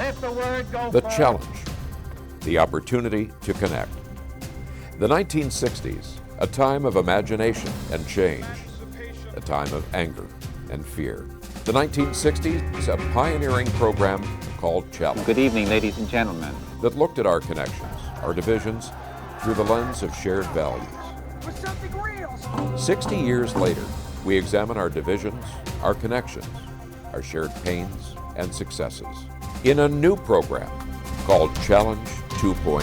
Let the word go The forth. challenge, the opportunity to connect. The 1960s, a time of imagination and change, a time of anger and fear. The 1960s, a pioneering program called Challenge. Good evening, ladies and gentlemen. That looked at our connections, our divisions, through the lens of shared values. For something real. 60 years later, we examine our divisions, our connections, our shared pains and successes in a new program called Challenge 2.0.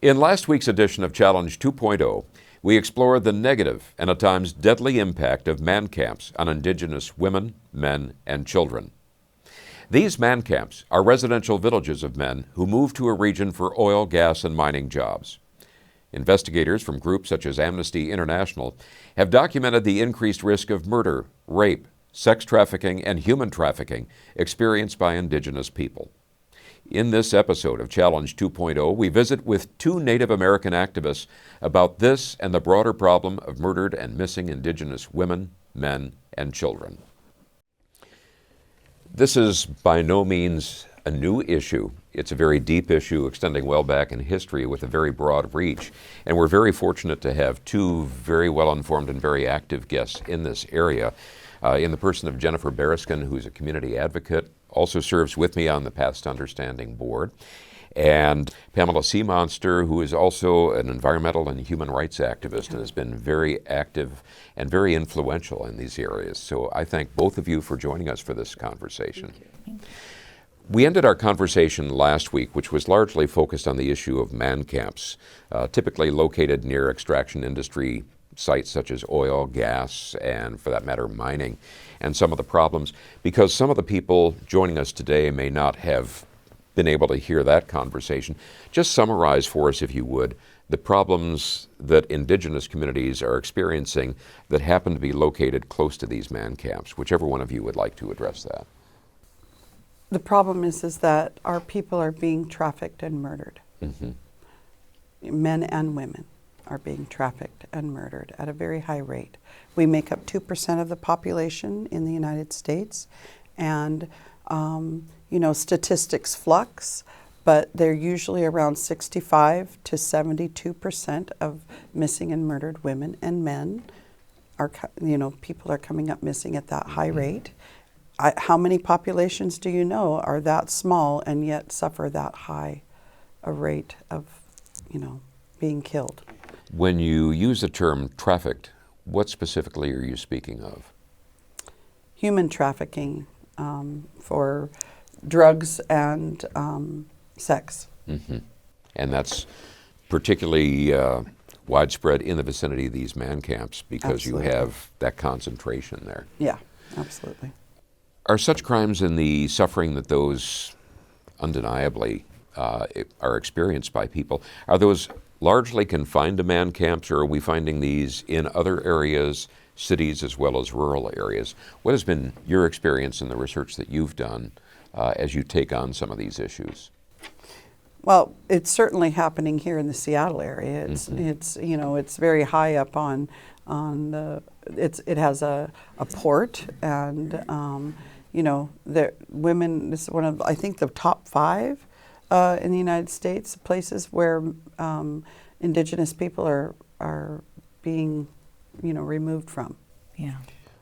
In last week's edition of Challenge 2.0, we explored the negative and at times deadly impact of man camps on Indigenous women, men, and children. These man camps are residential villages of men who move to a region for oil, gas, and mining jobs. Investigators from groups such as Amnesty International have documented the increased risk of murder, rape, sex trafficking, and human trafficking experienced by Indigenous people. In this episode of Challenge 2.0, we visit with two Native American activists about this and the broader problem of murdered and missing Indigenous women, men, and children. This is by no means a new issue. It's a very deep issue extending well back in history with a very broad reach. And we're very fortunate to have two very well-informed and very active guests in this area. In the person of Jennifer Bereskin, who's a community advocate, also serves with me on the Paths to Understanding board, and Pamela Seamonster, who is also an environmental and human rights activist and has been very active and very influential in these areas. So I thank both of you for joining us for this conversation. We ended our conversation last week, which was largely focused on the issue of man camps, typically located near extraction industry sites such as oil, gas, and for that matter, mining, and some of the problems. Because some of the people joining us today may not have been able to hear that conversation, just summarize for us, if you would, the problems that Indigenous communities are experiencing that happen to be located close to these man camps, whichever one of you would like to address that. The problem is that our people are being trafficked and murdered. Mm-hmm. Men and women are being trafficked and murdered at a very high rate. We make up 2% of the population in the United States, and statistics flux, but they're usually around 65 to 72% of missing and murdered women and men. People are coming up missing at that high rate. How many populations do you know are that small and yet suffer that high a rate of, being killed? When you use the term trafficked, what specifically are you speaking of? Human trafficking for drugs and sex. Mm-hmm. And that's particularly widespread in the vicinity of these man camps because Absolutely. You have that concentration there. Yeah, absolutely. Are such crimes and the suffering that those undeniably are experienced by people, are those largely confined to man camps, or are we finding these in other areas, cities as well as rural areas? What has been your experience in the research that you've done as you take on some of these issues? Well, it's certainly happening here in the Seattle area. Mm-hmm. It's very high up on the. It has a port, and the women. This is one of, I think, the top 5 in the United States places where Indigenous people are being removed from. Yeah.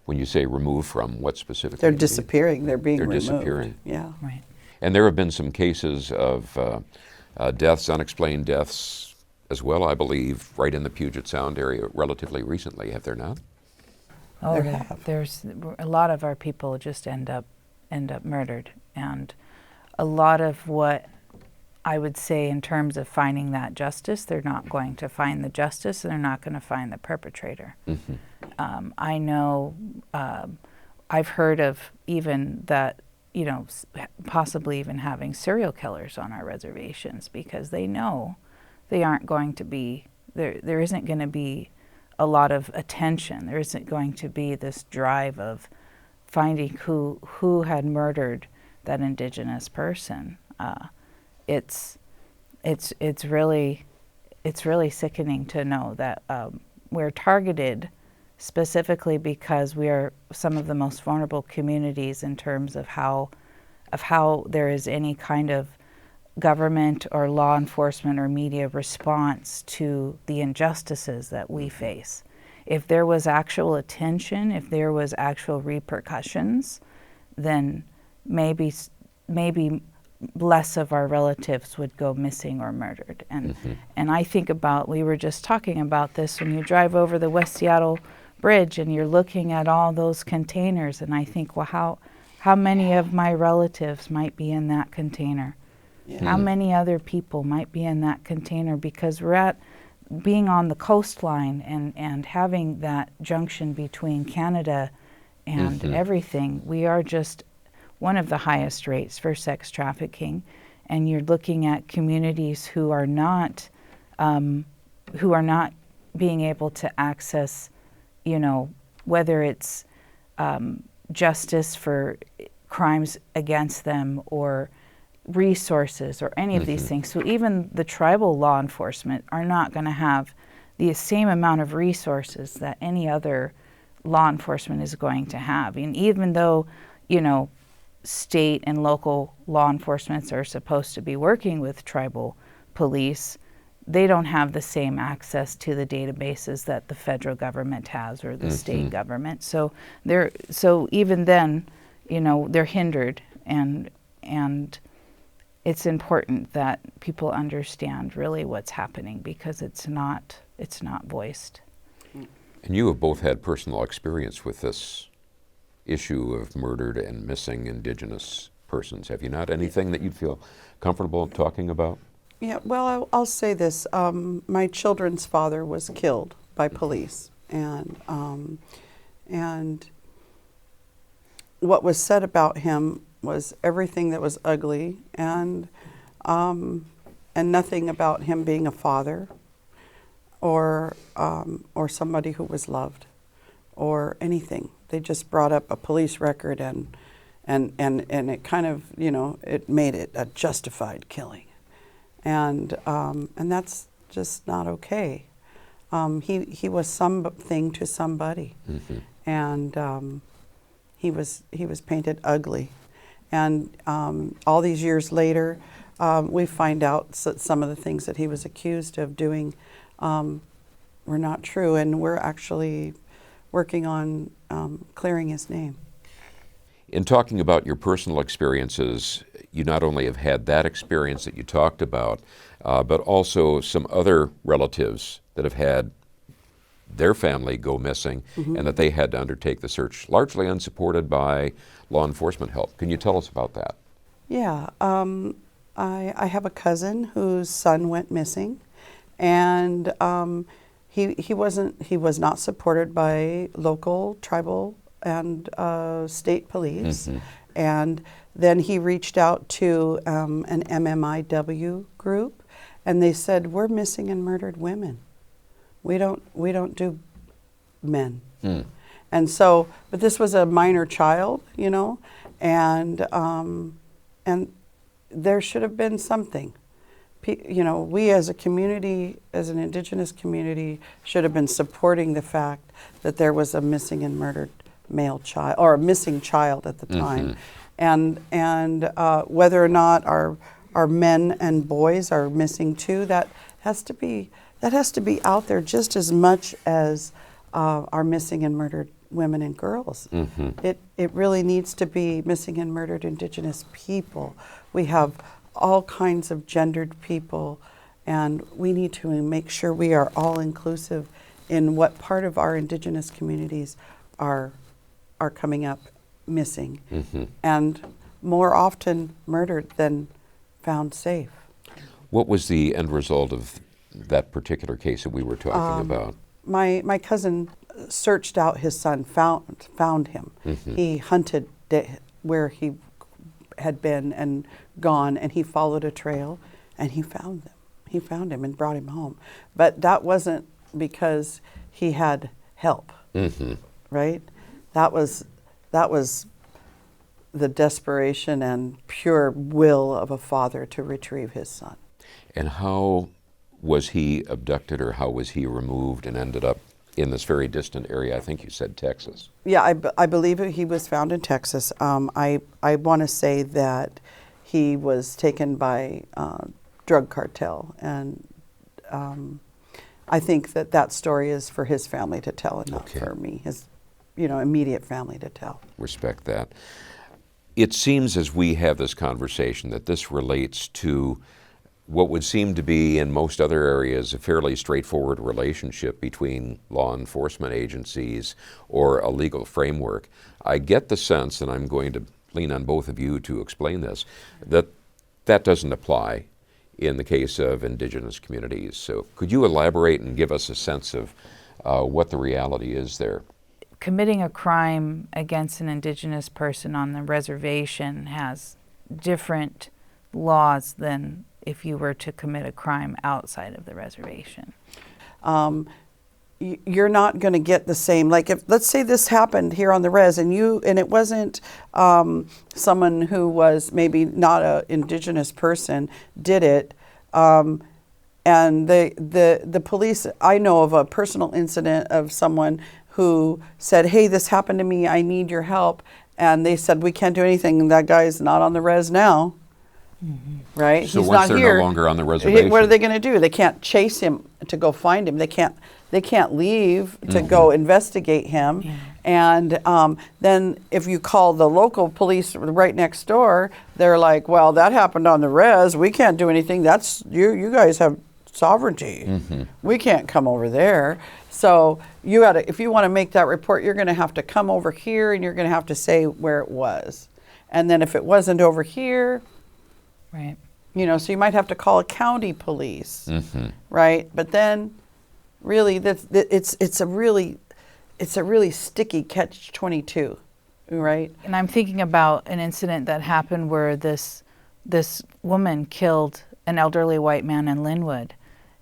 When you say removed from, what specifically? They're disappearing. They're being They're removed. disappearing. Yeah. Right. And there have been some cases of deaths, unexplained deaths as well, I believe, right in the Puget Sound area relatively recently, have there not? Oh, There have. there's a lot of our people just end up murdered, and a lot of what I would say in terms of finding that justice, they're not going to find the justice, and they're not going to find the perpetrator. Mm-hmm. I know, I've heard of even that, possibly even having serial killers on our reservations because they know they aren't going to be, there isn't going to be a lot of attention. There isn't going to be this drive of finding who had murdered that Indigenous person. It's really sickening to know that we're targeted specifically because we are some of the most vulnerable communities in terms of how there is any kind of government or law enforcement or media response to the injustices that we face. If there was actual attention, if there was actual repercussions, then maybe less of our relatives would go missing or murdered. And I think about, we were just talking about this, when you drive over the West Seattle Bridge and you're looking at all those containers, and I think, well, how many of my relatives might be in that container? Yeah. How many other people might be in that container? Because we're being on the coastline and having that junction between Canada and everything, we are just one of the highest rates for sex trafficking. And you're looking at communities who are not being able to access, whether it's justice for crimes against them or resources or any of these things. So even the tribal law enforcement are not going to have the same amount of resources that any other law enforcement is going to have. And even though, state and local law enforcements are supposed to be working with tribal police, they don't have the same access to the databases that the federal government has or the state government. So even then, they're hindered, and it's important that people understand really what's happening, because it's not voiced. And you have both had personal experience with this issue of murdered and missing Indigenous persons. Have you not? Anything that you'd feel comfortable talking about? Yeah, well, I'll say this. My children's father was killed by police, and what was said about him was everything that was ugly, and nothing about him being a father, or somebody who was loved, or anything. They just brought up a police record, and it kind of, it made it a justified killing. And that's just not okay. He was something to somebody, and he was painted ugly. And all these years later, we find out that some of the things that he was accused of doing were not true, and we're actually working on clearing his name. In talking about your personal experiences, you not only have had that experience that you talked about, but also some other relatives that have had their family go missing and that they had to undertake the search, largely unsupported by law enforcement help. Can you tell us about that? Yeah, I have a cousin whose son went missing, and he was not supported by local, tribal, and state police. And then he reached out to an MMIW group, and they said, "We're missing and murdered women. We don't do men." And so, but this was a minor child, and there should have been something. We as a community, as an Indigenous community, should have been supporting the fact that there was a missing and murdered male child, or a missing child at the time, and whether or not our men and boys are missing too, that has to be out there just as much as our missing and murdered women and girls. It really needs to be missing and murdered Indigenous people. We have all kinds of gendered people, and we need to make sure we are all inclusive in what part of our Indigenous communities are coming up missing, and more often murdered than found safe. What was the end result of that particular case that we were talking about? My cousin searched out his son, found him. He hunted where he had been and gone, and he followed a trail, and he found them. He found him and brought him home. But that wasn't because he had help, right? That was the desperation and pure will of a father to retrieve his son. And how was he abducted, or how was he removed and ended up in this very distant area. I think you said Texas. Yeah, I believe he was found in Texas. I want to say that he was taken by drug cartel, and I think that story is for his family to tell, and not for me, his immediate family to tell. Respect that. It seems as we have this conversation that this relates to what would seem to be in most other areas a fairly straightforward relationship between law enforcement agencies or a legal framework. I get the sense, and I'm going to lean on both of you to explain this, that doesn't apply in the case of Indigenous communities. So could you elaborate and give us a sense of what the reality is there? Committing a crime against an Indigenous person on the reservation has different laws than if you were to commit a crime outside of the reservation. You're not going to get the same, like if, let's say this happened here on the res and it wasn't someone who was maybe not an Indigenous person did it, and the police, I know of a personal incident of someone who said, hey, this happened to me, I need your help, and they said, we can't do anything, and that guy's not on the res now. Right? So He's once not they're here, no longer on the reservation, what are they going to do? They can't chase him to go find him. They can't leave to go investigate him. Yeah. And then if you call the local police right next door, they're like, well, that happened on the res. We can't do anything. That's you guys have sovereignty. We can't come over there. So if you want to make that report, you're going to have to come over here and you're going to have to say where it was. And then if it wasn't over here, Right. So you might have to call a county police, right? But then, really, it's a really sticky catch-22, right? And I'm thinking about an incident that happened where this woman killed an elderly white man in Linwood,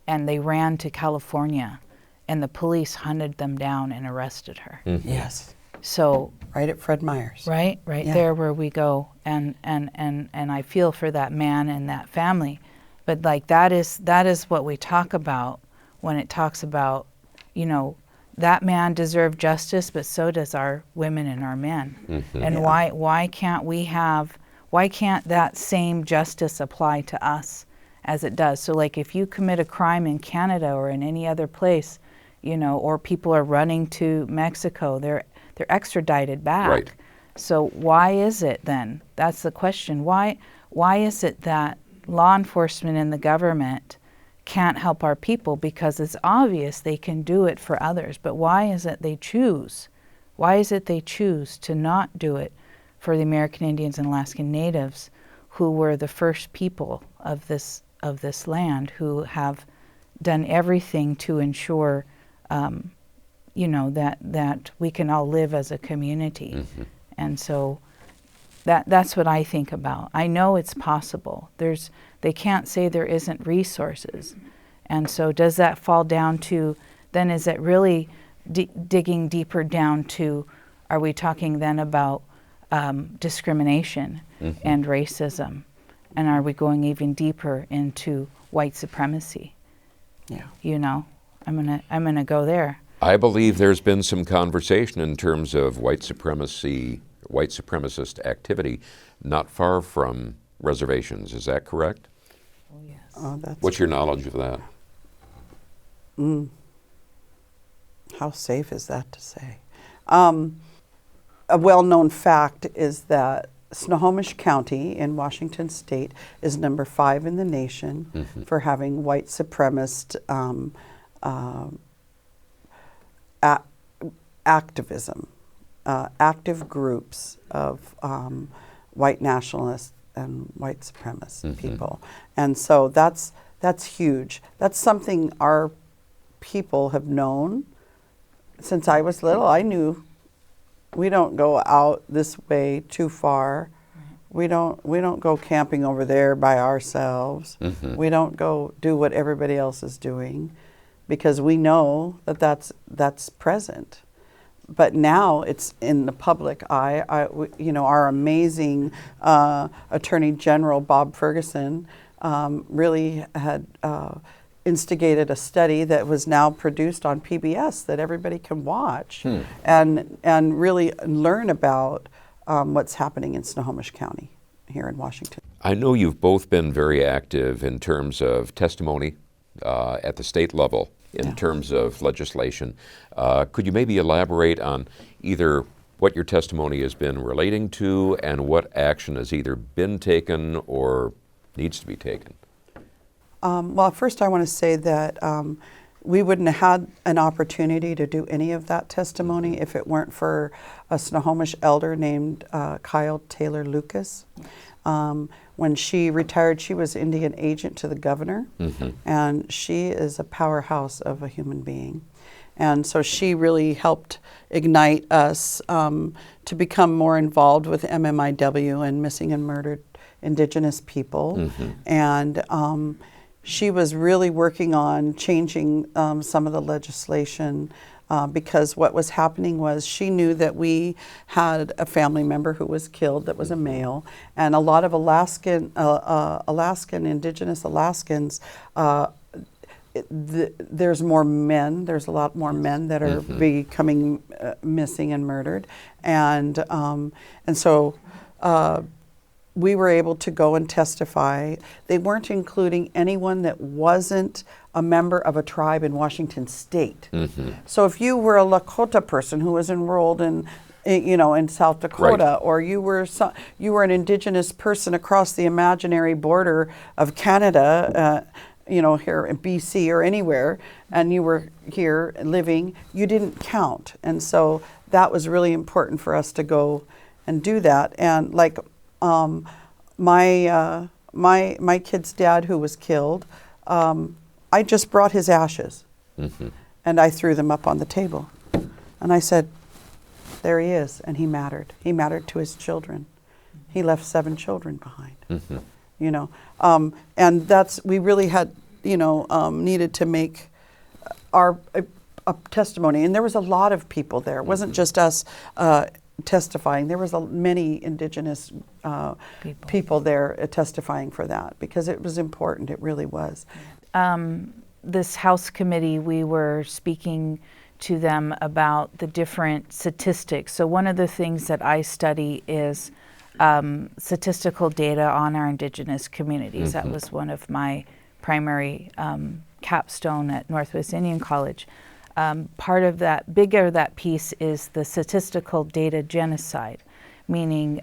and they ran to California, and the police hunted them down and arrested her. Yes. So Right at Fred Meyer's. right Yeah. there where we go, and I feel for that man and that family, but like that is what we talk about when it talks about, that man deserved justice, but so does our women and our men. And why can't that same justice apply to us as it does? So like if you commit a crime in Canada or in any other place, or people are running to Mexico, they're extradited back. Right. So why is it then? That's the question. Why is it that law enforcement and the government can't help our people? Because it's obvious they can do it for others, but why is it they choose? Why is it they choose to not do it for the American Indians and Alaskan Natives, who were the first people of this land, who have done everything to ensure that we can all live as a community. And so that's what I think about. I know it's possible. They can't say there isn't resources. And so does that fall down to, then is it really digging deeper down to, are we talking then about discrimination and racism? And are we going even deeper into white supremacy? Yeah. I'm gonna go there. I believe there's been some conversation in terms of white supremacist activity not far from reservations. Is that correct? Oh, yes. What's your knowledge of that? How safe is that to say? A well-known fact is that Snohomish County in Washington State is number 5 in the nation for having white supremacist activism, active groups of white nationalists and white supremacist people. And so that's huge. That's something our people have known since I was little. I knew we don't go out this way too far. We don't go camping over there by ourselves. We don't go do what everybody else is doing, because we know that that's present. But now it's in the public eye. Our amazing Attorney General Bob Ferguson really had instigated a study that was now produced on PBS that everybody can watch and really learn about what's happening in Snohomish County here in Washington. I know you've both been very active in terms of testimony at the state level, in terms of legislation. Could you maybe elaborate on either what your testimony has been relating to and what action has either been taken or needs to be taken? Well, first I want to say that we wouldn't have had an opportunity to do any of that testimony if it weren't for a Snohomish elder named Kyle Taylor Lucas. When she retired, she was Indian agent to the governor, and she is a powerhouse of a human being. And so she really helped ignite us to become more involved with MMIW and missing and murdered Indigenous people. And she was really working on changing some of the legislation because what was happening was she knew that we had a family member who was killed that was a male, and a lot of Alaskan Indigenous Alaskans, there's more men. There's a lot more men that are becoming missing and murdered, and so we were able to go and testify. They weren't including anyone that wasn't a member of a tribe in Washington State. So if you were a Lakota person who was enrolled in South Dakota, or you were an Indigenous person across the imaginary border of Canada, here in BC or anywhere, and you were here living, you didn't count. And so that was really important for us to go and do that. And like my kid's dad who was killed, I just brought his ashes and I threw them up on the table. And I said, there he is, and he mattered. He mattered to his children. He left 7 children behind. And we really had, needed to make our a testimony. And there was a lot of people there. It wasn't just us testifying. There was many Indigenous people there testifying for that because it was important. It really was. This House committee, we were speaking to them about the different statistics. So one of the things that I study is statistical data on our Indigenous communities. That was one of my primary capstone at Northwest Indian College. Part of that piece is the statistical data genocide, meaning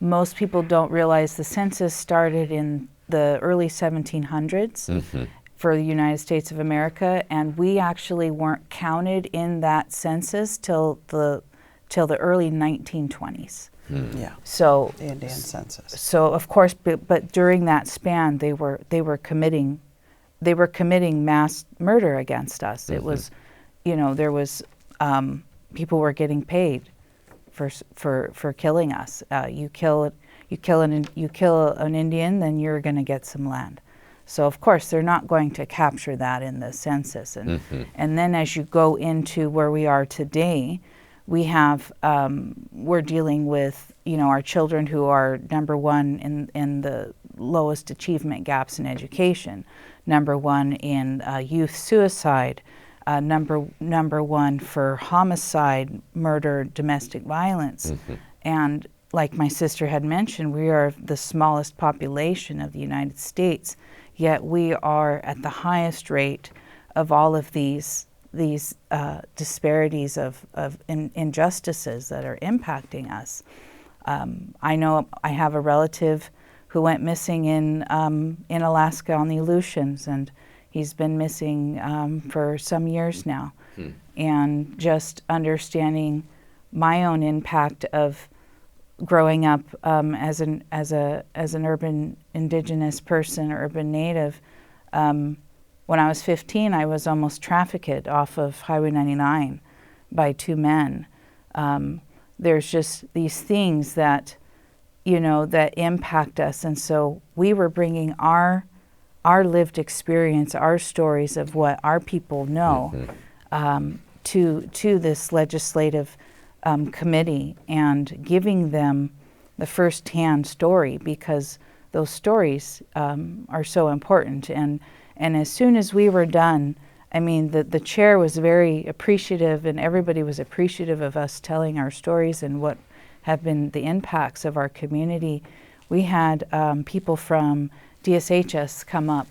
most people don't realize the census started in the early 1700s for the United States of America, and we actually weren't counted in that census till the early 1920s. So the Indian census. So of course, but during that span, they were committing mass murder against us. It was, there was people were getting paid for killing us. You kill an Indian, then you're going to get some land. So of course they're not going to capture that in the census. And then as you go into where we are today, we have we're dealing with our children who are number one in the lowest achievement gaps in education, number one in youth suicide, number one for homicide, murder, domestic violence. And like my sister had mentioned, we are the smallest population of the United States, yet we are at the highest rate of all of these disparities of injustices that are impacting us. I know I have a relative who went missing in Alaska on the Aleutians, and he's been missing for some years now. And just understanding my own impact of growing up as an urban Indigenous person, urban Native. When I was 15, I was almost trafficked off of Highway 99 by 2 men. There's just these things that, that impact us. And so we were bringing our lived experience, our stories of what our people know to this legislative committee and giving them the first-hand story, because those stories are so important. And And as soon as we were done, I mean, the chair was very appreciative, and everybody was appreciative of us telling our stories and what have been the impacts of our community. We had people from DSHS come up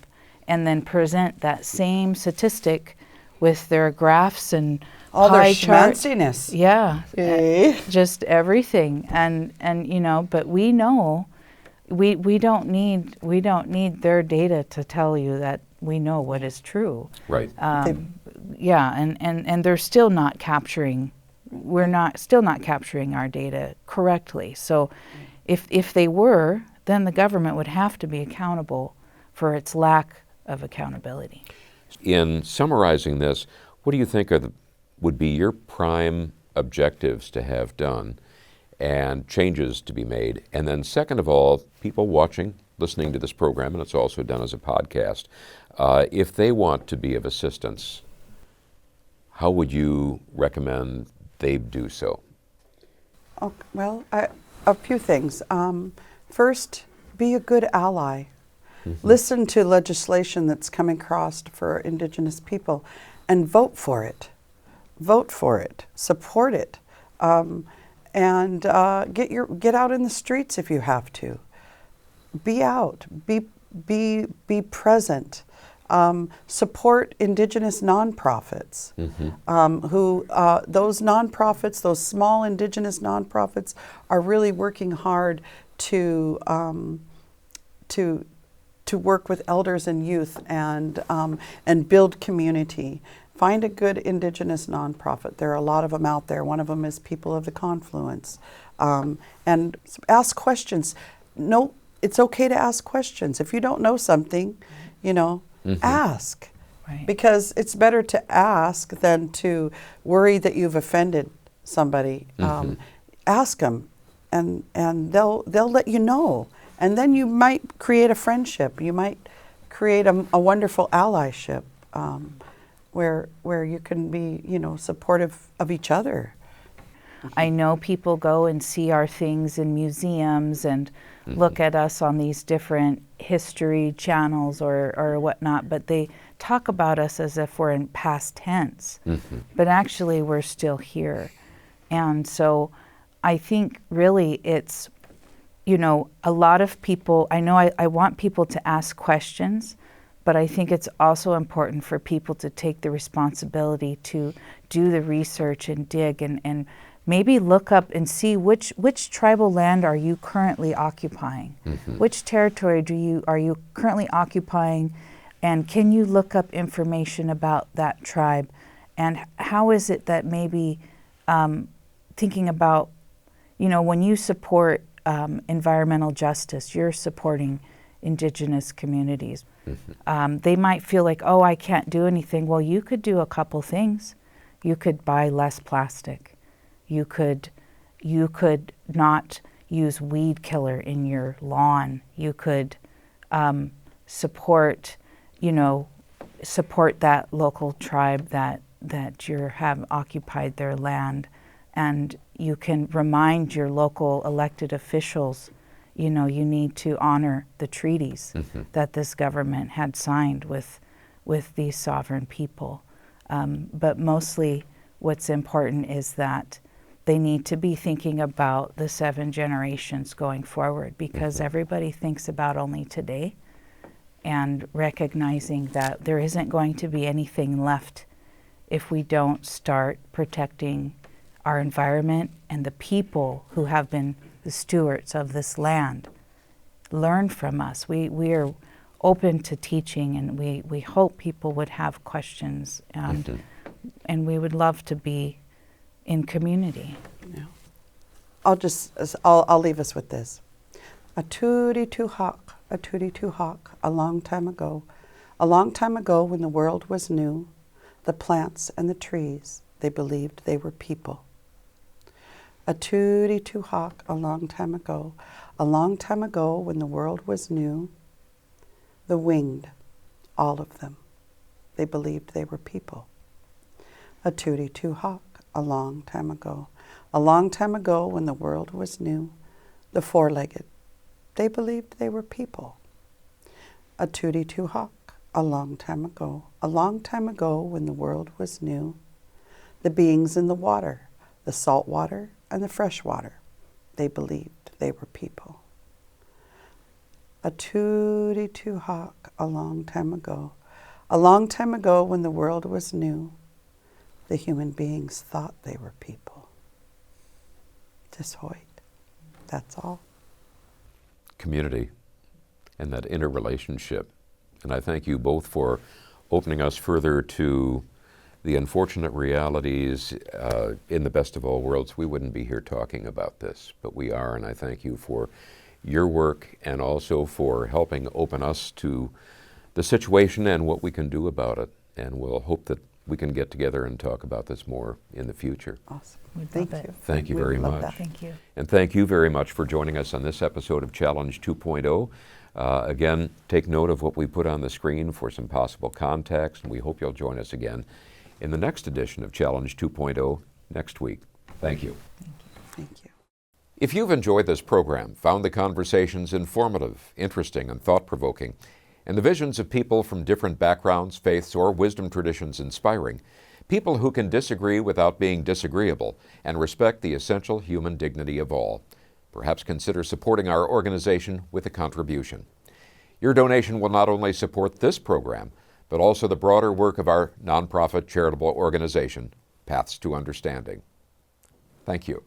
and then present that same statistic with their graphs and All pie their charts. schmanciness. Yeah, Eh? just everything, and you know. But we know, we don't need their data to tell you that we know what is true. Right. Yeah, and they're still not capturing. We're still not capturing our data correctly. So, if they were, then the government would have to be accountable for its lack of accountability. In summarizing this, what do you think would be your prime objectives to have done and changes to be made? And then second of all, people watching, listening to this program, and it's also done as a podcast, if they want to be of assistance, how would you recommend they do so? Oh, well, a few things. First, be a good ally. Listen to legislation that's coming across for Indigenous people and vote for it. Vote for it. Support it. And get out in the streets if you have to. Be out. Be present. Support Indigenous nonprofits. Those nonprofits, those small Indigenous nonprofits, are really working hard to work with elders and youth and build community. Find a good Indigenous nonprofit. There are a lot of them out there. One of them is People of the Confluence. And ask questions. No, it's okay to ask questions. If you don't know something, ask. Right. Because it's better to ask than to worry that you've offended somebody. Ask them, and they'll let you know. And then you might create a friendship. You might create a wonderful allyship where you can be, supportive of each other. I know people go and see our things in museums and look at us on these different history channels or whatnot, but they talk about us as if we're in past tense. But actually we're still here. And so I think really it's, a lot of people, I know I want people to ask questions, but I think it's also important for people to take the responsibility to do the research and dig and maybe look up and see which tribal land are you currently occupying? Which territory are you currently occupying? And can you look up information about that tribe? And how is it that maybe thinking about, when you support environmental justice, you're supporting Indigenous communities. They might feel like, oh, I can't do anything. Well, you could do a couple things. You could buy less plastic. You could not use weed killer in your lawn. You could support that local tribe that you have occupied their land. And you can remind your local elected officials, you need to honor the treaties that this government had signed with these sovereign people. But mostly what's important is that they need to be thinking about the 7 generations going forward, because everybody thinks about only today, and recognizing that there isn't going to be anything left if we don't start protecting our environment and the people who have been the stewards of this land. Learn from us. We are open to teaching, and we hope people would have questions, and we would love to be in community. Yeah. I'll leave us with this. A tootie-too hawk, a long time ago when the world was new, the plants and the trees, they believed they were people. A tootie-too hawk, a long time ago when the world was new, the winged, all of them, they believed they were people. A tootie-too hawk, a long time ago when the world was new, the four-legged, they believed they were people. A tootie-too hawk, a long time ago when the world was new, the beings in the water, the salt water and the fresh water, they believed they were people. A tooty-too hawk a long time ago when the world was new, the human beings thought they were people. Just hoit. That's all. Community and that interrelationship. And I thank you both for opening us further to the unfortunate realities. In the best of all worlds, we wouldn't be here talking about this, but we are, and I thank you for your work and also for helping open us to the situation and what we can do about it. And we'll hope that we can get together and talk about this more in the future. Awesome. We'd Thank love it. you. Thank you We very would love much. that. Thank you. And thank you very much for joining us on this episode of Challenge 2.0. Again, take note of what we put on the screen for some possible contacts, and we hope you'll join us again in the next edition of Challenge 2.0 next week. Thank you. Thank you. If you've enjoyed this program, found the conversations informative, interesting, and thought-provoking, and the visions of people from different backgrounds, faiths, or wisdom traditions inspiring, people who can disagree without being disagreeable and respect the essential human dignity of all, perhaps consider supporting our organization with a contribution. Your donation will not only support this program, but also the broader work of our nonprofit charitable organization, Paths to Understanding. Thank you.